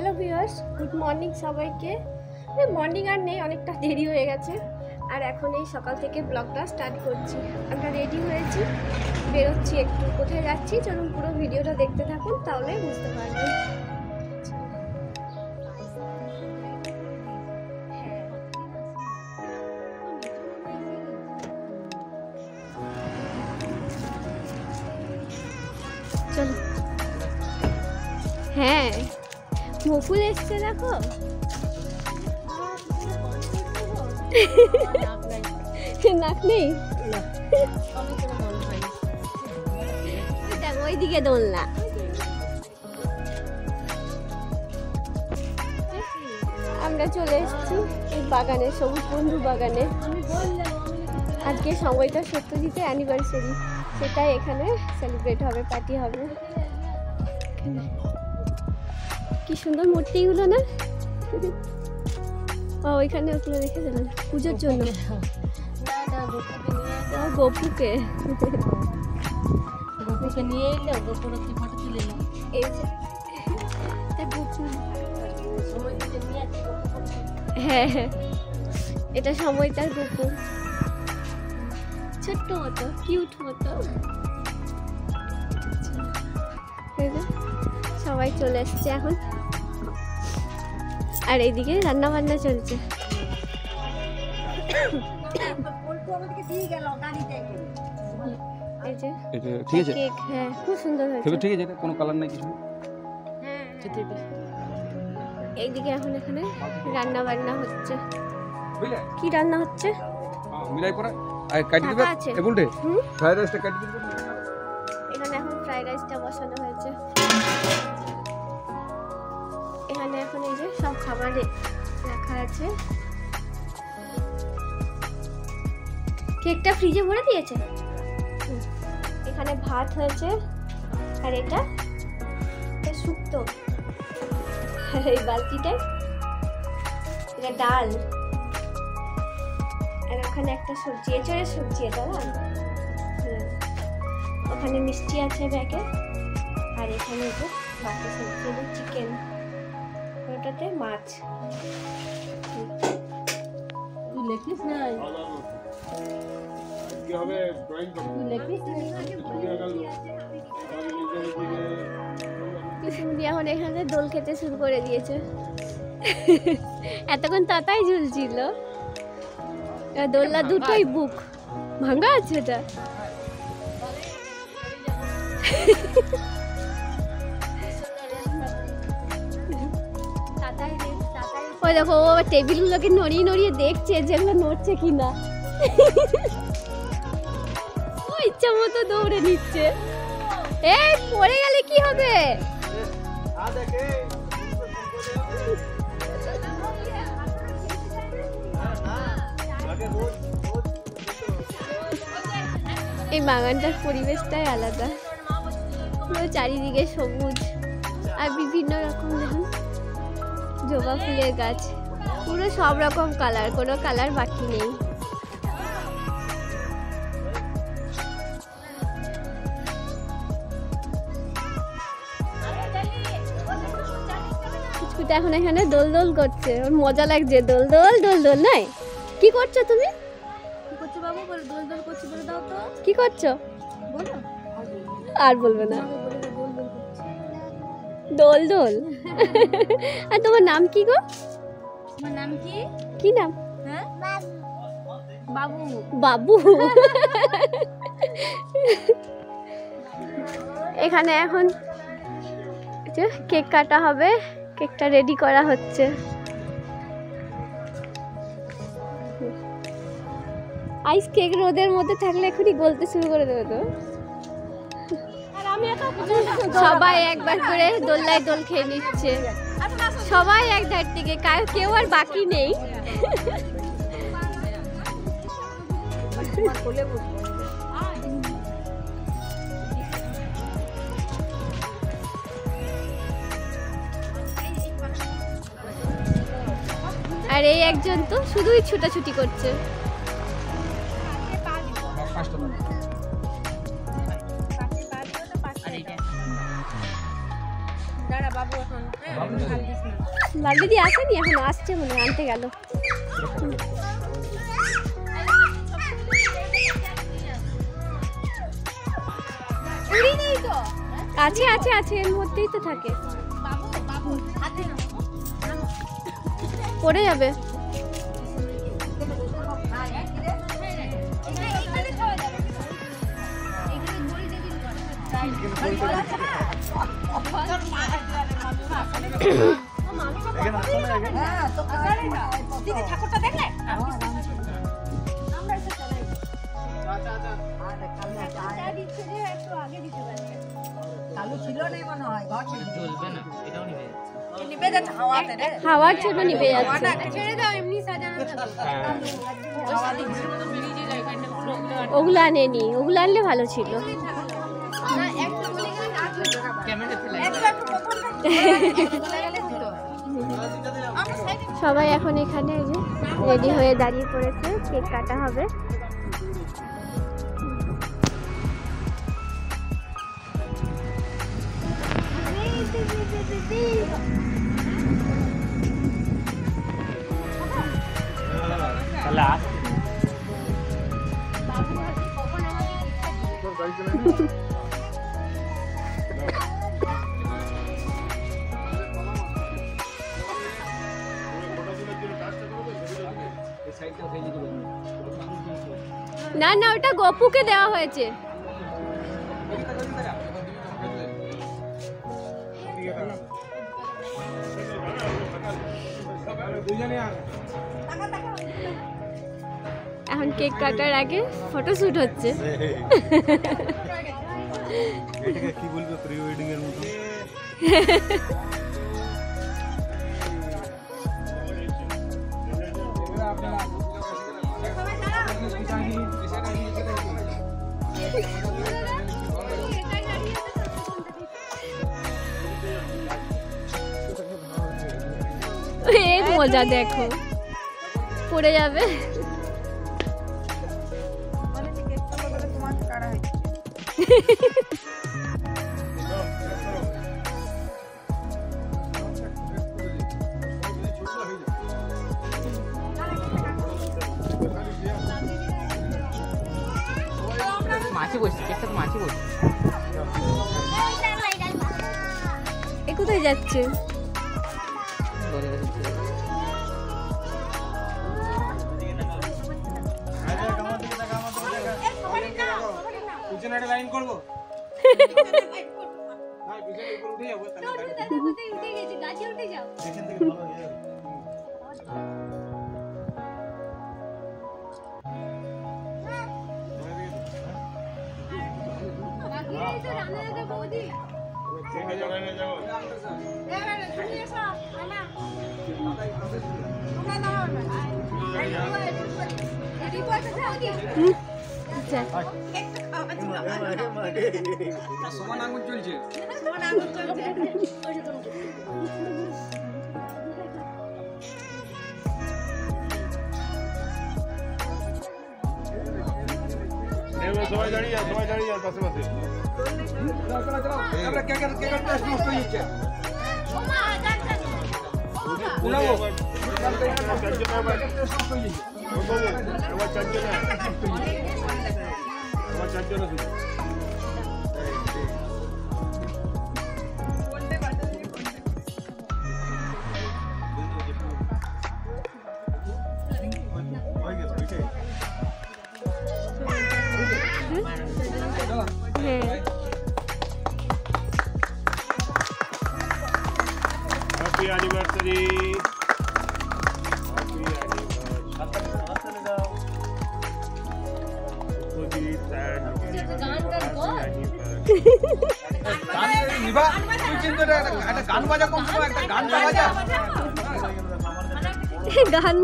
Hello viewers, good morning সবাইকে। Morning আর নেই, অনেকটা দেরি হয়ে গেছে। আর এখন এই সকাল থেকে ব্লগটা স্টার্ট করছি। আমরা রেডি হয়েছি, বেরোচ্ছি একটু। কোথায় যাচ্ছি চলুন পুরো ভিডিওটা দেখতে থাকুন, তাহলে বুঝতে পারবেন। চলো। হ্যাঁ, মুকুল এসছে দেখো। নাক নেই, ওইদিকে দোলনা। আমরা চলে এসেছি এই বাগানে, সবুজ বন্ধু বাগানে। আজকে সময়টা সত্যজিতের অ্যানিভার্সারি, সেটাই এখানে সেলিব্রেট হবে, পার্টি হবে। কি সুন্দর মূর্তিগুলো না, ওইখানে ওগুলো রেখে দেবেন পুজোর জন্য। গোপুকে নিয়ে এলো, গোপুর একটি ফটো তুলে এলো। হ্যাঁ হ্যাঁ, এটা সময়টার গোপু, ছোট্ট মতো, কিউট মতো। সবাই চলে এসছে এখন, আর এইদিকে রান্না বান্না চলছে। কেক, হ্যাঁ খুব সুন্দর হয়েছে। ঠিক আছে, কোনো কালার নাই কিছু। এইদিকে এখন এখানে রান্না বান্না হচ্ছে। কি রান্না হচ্ছে? মিলাই পড়া আর কাটি দিবে এবুলটে ফ্রাইড রাইসটা কাটি দিবে। এখানে এখন ফ্রাইড রাইসটা বসানো হয়েছে। এখানে এখন এই যে সব খাবার রাখা আছে। কেকটা ফ্রিজে ভরে দিয়েছে। এখানে ভাত হয়েছে, আর এটা শুক্তো। আর এই বালতিটায় এটা ডাল, আর ওখানে একটা সবজি, এঁচড়ের সবজি এটা না। ওখানে মিষ্টি আছে ব্যাগে, আর এখানে যে বাকি সবজি, চিকেন, ওটাতে মাছ। তুই লেখিস নাই? কি হবে ড্রয়িং করব? তুই লেখিস নাই? কিসমুদি এখন এখানে দোল খেতে শুরু করে দিয়েছে। এতক্ষণ তাতাই ঝুলছিল, দোলনা দুটোই বুক ভাঙা আছে। এটা ওই দেখো, ও টেবিলগুলোকে নড়িয়ে নড়িয়ে দেখছে যেগুলো নড়ছে কিনা। ও ইচ্ছা মতো দৌড়ে নিচ্ছে। এই পড়ে গেলে কি হবে? এই বাগানটার পরিবেশটাই আলাদা, চারিদিকে সবুজ আর বিভিন্ন রকম দেখুন জবা ফুলের গাছ। পুরো সব রকম কালার, কোনো কালার বাকি নেই। এখন এখানে দোল দোল করছে, ওর মজা লাগছে। দোল দোল দোল দোল নাই? কি করছো তুমি? কি করছো বাবু? বলে দোল দোল করছি, বলে দাও তো কি করছো। বলো। আর বলবে না। দোল দোল। আর তোমার নাম কি গো? তোমার নাম কি? কি নাম? হ্যাঁ, বাবু। বাবু। এখানে এখন কেক কাটা হবে, কেকটা রেডি করা হচ্ছে। আইস কেক রোদের মধ্যে থাকলে এখনই গলতে শুরু করে দেবে তো। সবাই একবার করে দোলনায় দোল খেয়ে নিচ্ছে, সবাই এক ধার থেকে, কেউ আর বাকি নেই। আর এই একজন তো শুধুই ছুটাছুটি করছে। দাঁড়া বাবু এখন বাবলিদি আসেনি এখন, আসছে মনে হয়, আনতে গেল। আছে আছে আছে, এর মধ্যেই তো থাকে, পড়ে যাবে। হাওয়ার জন্য নিভে যাচ্ছে। ওগুলো আনেনি, ওগুলো আনলে ভালো ছিল। সবাই এখন এখানে রেডি হয়ে দাঁড়িয়ে পড়েছে, কেক কাটা হবে। না না, ওটা গপুকে দেওয়া হয়েছে। এখন কেক কাটার আগে ফটোশুট হচ্ছে। এটাকে কি বলবে, প্রি ওয়েডিং এর মতো। এর মজা দেখো, পড়ে যাবে। মাছি বসছে, কেকটা তো মাছি বসছে। এ কোথায় যাচ্ছে? লাইন করবো। সমান আঙুল চলছে। সবাই দাঁড়িয়ে যাও, সবাই দাঁড়িয়ে যাও পাশে পাশে। Happy anniversary. Happy গান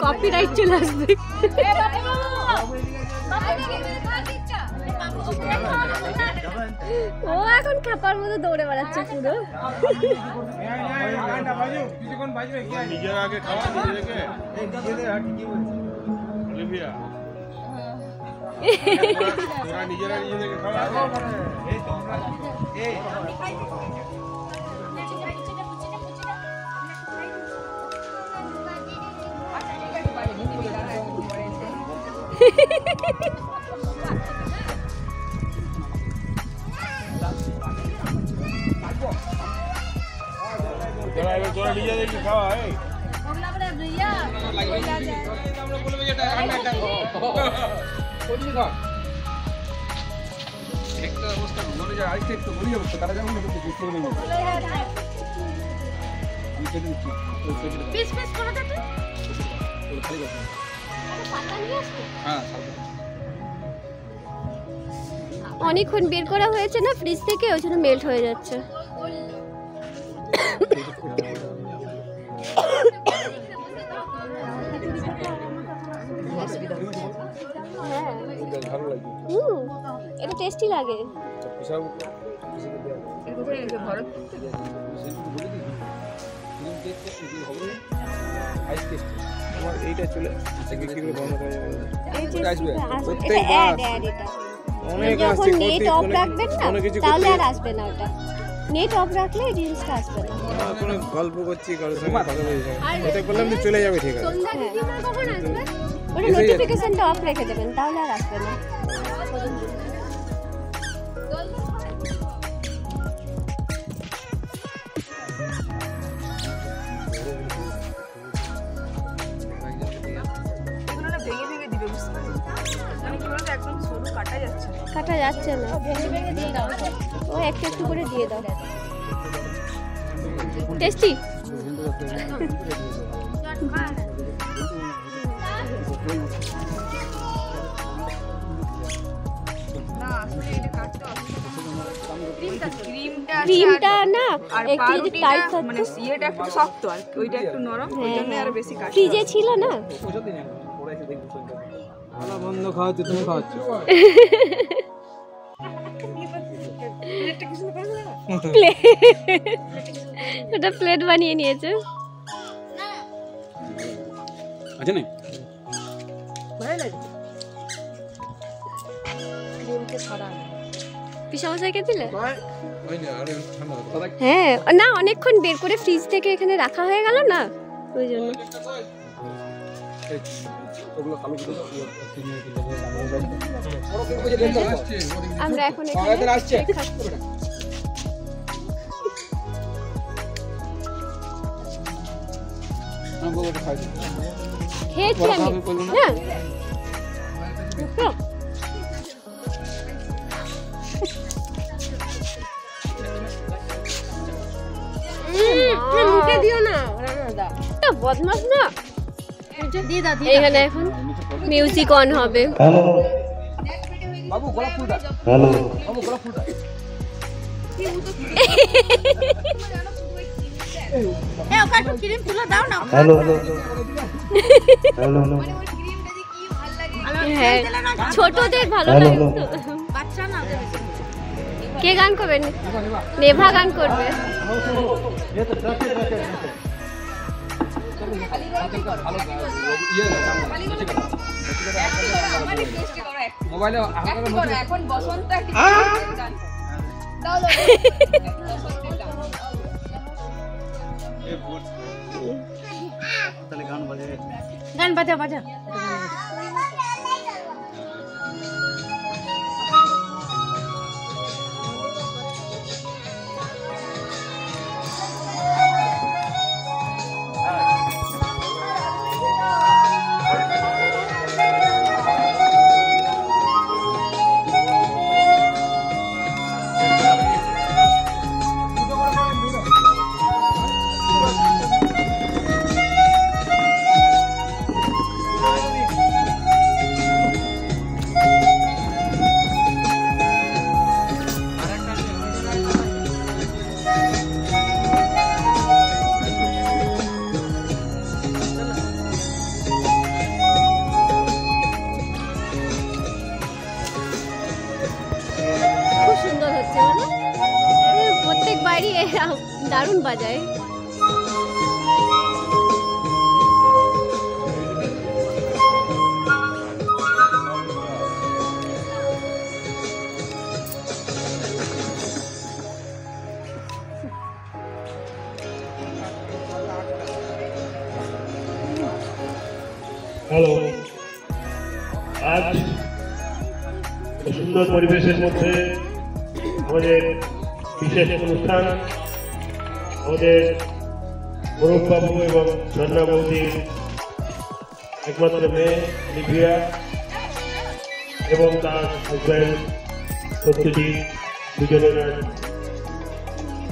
কপিরাইট চলে আসবে। ও এখন খাপার মতো দৌড়ে বেড়াচ্ছে পুরো। নিজের আগে খাওয়া নিজেকে অলিভিয়া, তোরা নিজেরা নিজেদেরকে খাওয়া। তোরা নিজে দেখি খাওয়া এই একটা অবস্থা মনে যায় আইসে একটু বলি যাবে তারা যেমন বুঝতে নেই আমি কেটে দিচ্ছি পিস পিস করে দে ওই খালি করতে পাতা নিয়ে আসতে হ্যাঁ অনেকক্ষণ বের করা হয়েছে না ফ্রিজ থেকে, ওই জন্য মেল্ট হয়ে যাচ্ছে। ভালো লাগে এটা টেস্টি লাগে। এইটা চলে কি করে বন্ধ করে অনেক আসছে নেট অফ রাখবেন না তাহলে আর আসবে না, ওটা নেট অফ রাখলে এই জিনিসটা আসবে না। কোনো গল্প করছি কারোর সঙ্গে কথা বলছি এটা বললাম যে চলে যাবে ঠিক আছে। সন্ধ্যা দিদিমা কখন আসবে? ওটা নোটিফিকেশনটা অফ রেখে দেবেন তাহলে আর আসবে না। কাটা যাচ্ছে না, ও একটু একটু করে দিয়ে দাও। টেস্টি ক্রিমটা না একটু যদি টাইট থাকতো, মানে ইয়েটা একটু শক্ত আর ওইটা একটু নরম, ওই জন্য আরো বেশি কাটে। ফ্রিজে ছিল না, খাওয়া বন্ধ খাওয়াচ্ছি তুমি খাওয়াচ্ছ ওটা প্লেট বানিয়ে নিয়েছে। আচ্ছা নেই পিসামশাইকে দিলে? ওই না আরে ঠান্ডা হ্যাঁ না, অনেকক্ষণ বের করে ফ্রিজ থেকে এখানে রাখা হয়ে গেল না, ওই জন্য। আমরা এখন এখানে আসছে খেয়েছি আমি না, মুখে দিও না, বদমাস না। এখানে এখন মিউজিক অন হবে। বাবু গোলাপ ফুলটা, বাবু গোলাপ ফুলটা হ্যাঁ ছোটদের ভালো লাগে তো। কে গান করবে? নেভা গান করবে। মোবাইলে এখন বসন্ত গান বাজা বাজা। দারুণ বাজায়। হ্যালো আজ সুন্দর পরিবেশের মধ্যে আমাদের বিশেষ অনুষ্ঠান, আমাদের গৌরববাবু এবং ঝর্ণা বৌদির একমাত্র মেয়ে নিভিয়া এবং তার হাজব্যান্ড সত্যজিৎ দুজনের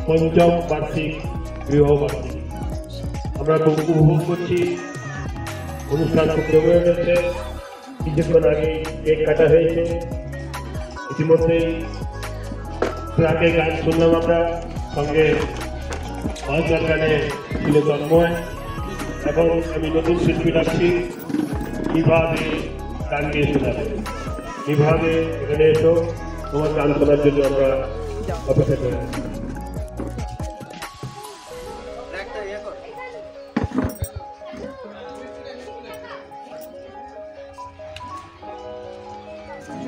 পঞ্চম বার্ষিক বিবাহবার্ষিকী। আমরা খুব উপভোগ করছি, অনুষ্ঠান খুব জমে উঠেছে। কিছুক্ষণ আগেই কেক কাটা হয়েছে, ইতিমধ্যেই ট্রাকে গান শুনলাম আমরা, সঙ্গে অলকার গানে ছিল তন্ময়। এখন আমি নতুন শিল্পী ডাকছি, নিভাবে গান গিয়ে শোনাবে। নিভাবে এখানে এসো, তোমার গান শোনার জন্য আমরা অপেক্ষা করে আছি।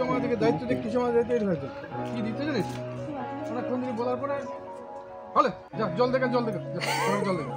আমাদেরকে দায়িত্ব দিয়ে কিছু আমাদের দায়িত্ব হয়েছে কি দিতে জানিস অনেকক্ষণ দিন বলার পরে হলে যা জল দেখা জল দেখা জল দেখা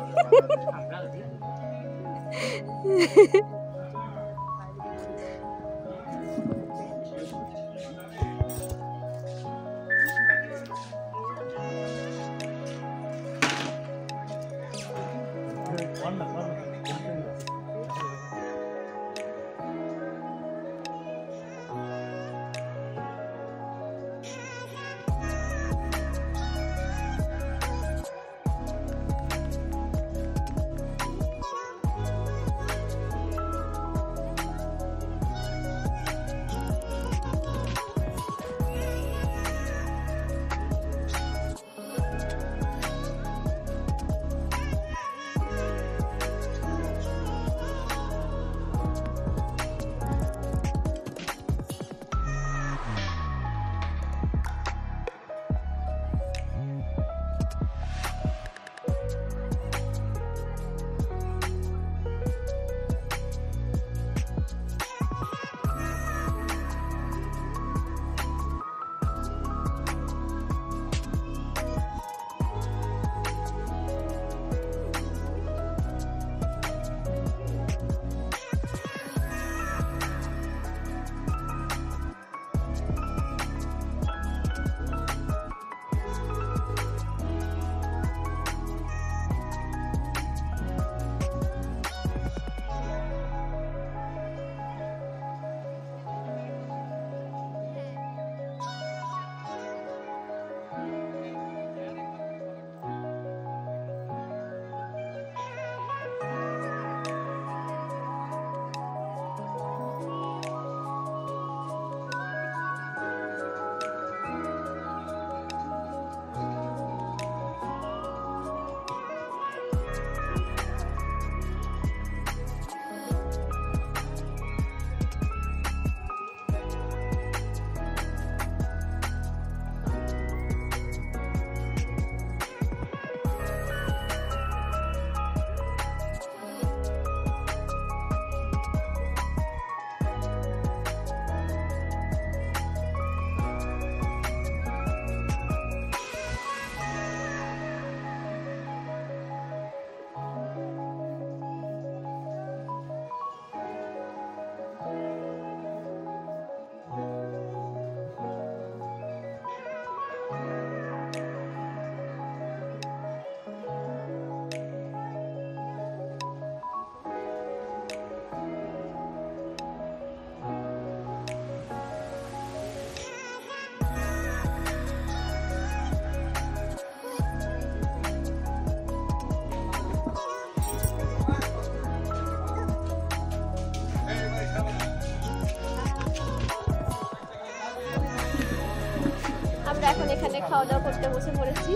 এখন এখানে খাওয়া দাওয়া করতে বসে পড়েছি।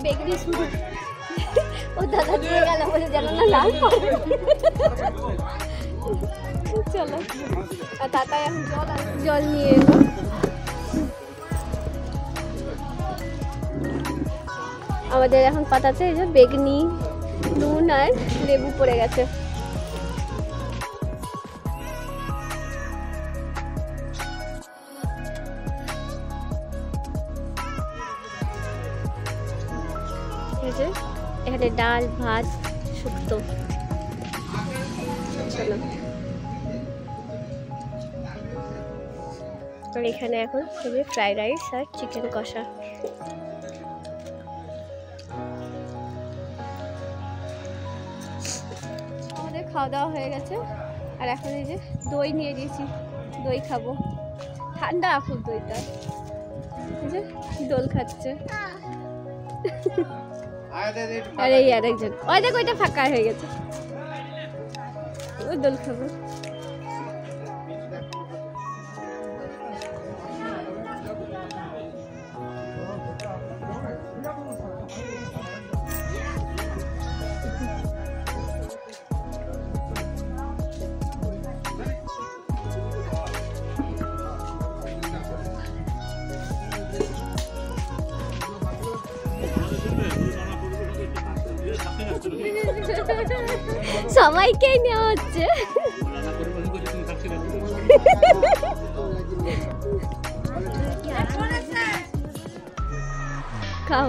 বেগনি শুরু ও দাদা দিয়ে গেল বলে জানো না লাল চলো আর দাদা এখন জল নিয়ে এলো। আমাদের এখন পাতাতে এই যে বেগনি নুন আর লেবু পড়ে গেছে। এখানে ডাল ভাত শুক্তো। চলো আর এখানে এখন হবে ফ্রাইড রাইস আর চিকেন কষা। আমাদের খাওয়া দাওয়া হয়ে গেছে আর এখন এই যে দই নিয়ে দিয়েছি, দই খাবো। ঠান্ডা খুব দইটা, এই যে দোল খাচ্ছে। আর এই আরেকজন, ওই দেখ ওইটা ফাঁকা হয়ে গেছে, ওই দোল খাবো। সবাইকেই নেওয়া হচ্ছে। খাও।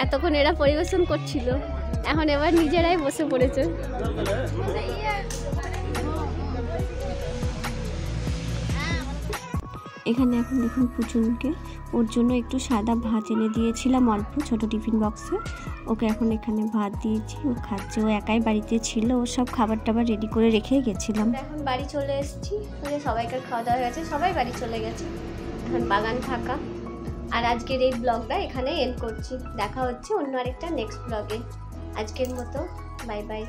এতক্ষণ এরা পরিবেশন করছিল, এখন এবার নিজেরাই বসে পড়েছে। এখানে এখন দেখুন পুচুনকে, ওর জন্য একটু সাদা ভাত এনে দিয়েছিলাম অল্প ছোট টিফিন বক্সে। ওকে এখন এখানে ভাত দিয়েছি, ও খাচ্ছে। ও একাই বাড়িতে ছিল, ও সব খাবার টাবার রেডি করে রেখে গেছিলাম। এখন বাড়ি চলে এসেছি, সবাইকার খাওয়া দাওয়া হয়ে গেছে, সবাই বাড়ি চলে গেছে, এখন বাগান ফাঁকা। আর আজকের এই ব্লগটা এখানে এন্ড করছি। দেখা হচ্ছে অন্য আরেকটা নেক্সট ব্লগে। আজকের মতো বাই বাই।